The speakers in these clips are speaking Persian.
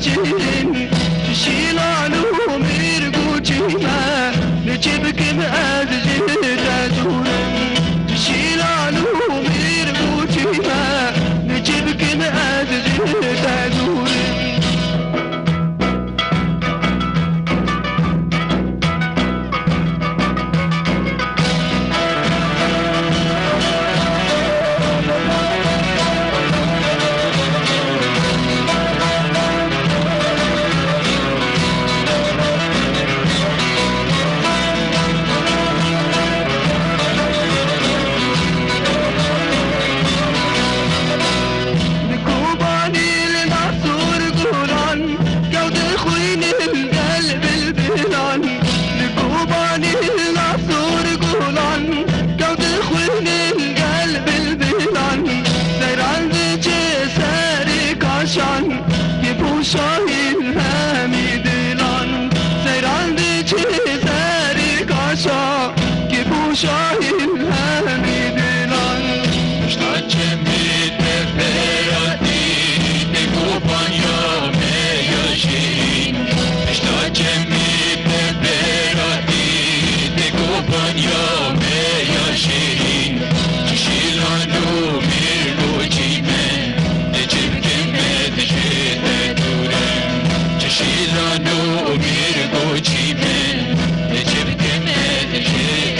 جين شيلانو ميرغو جيما نجيبك مأذجي تدورن شيلانو ميرغو جيما نجيبك مأذجي تدورن شاهین همی دلان سیران دیچه سری کاشا که بو شاهین همی دلان شتا چمی تپیاتی دگو پانیا میاشین شتا چمی تپیاتی دگو پانیا میاشین چشیلانو میرگو چیمه نجیب کمه دجیده شیلانو میرگو چیمه نجیب کمه دجیده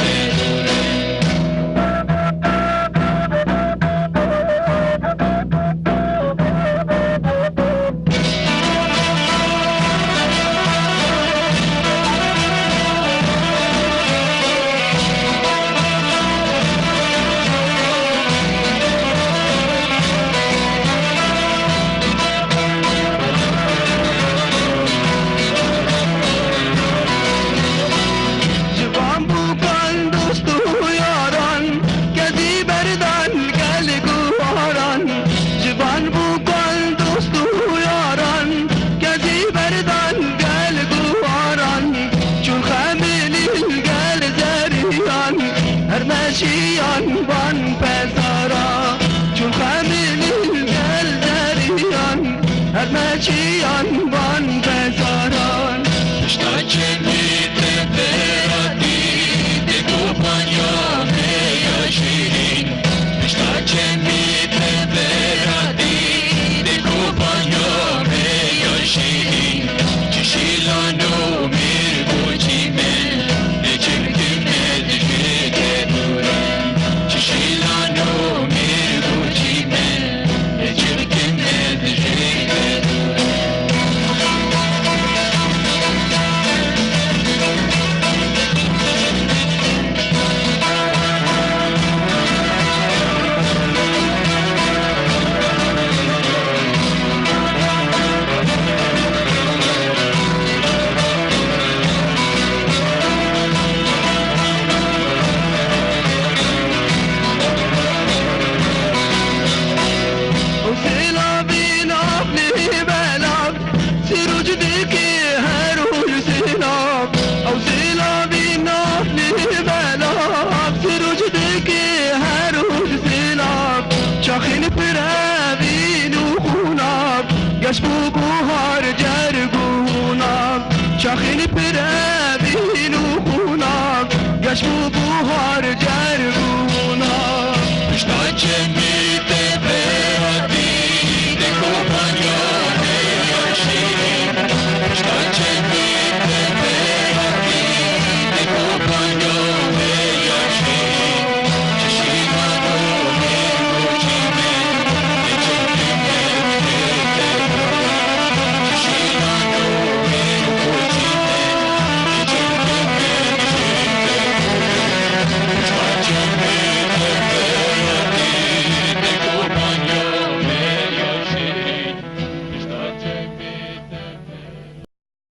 شیان بان پسرا چون خمیل گل دریان هر مچیان بان پسران شتا چمی تپیاتی دگو پانیا میاشین شتا چمی تپیاتی دگو پانیا میاشین چشیلانو میرگو چیمه نجیب کمه دجیده شیلانو میرگو چیمه نجیب کمه دجیده بو بوهار جرگونم شاخین پربین و خونم گشت بو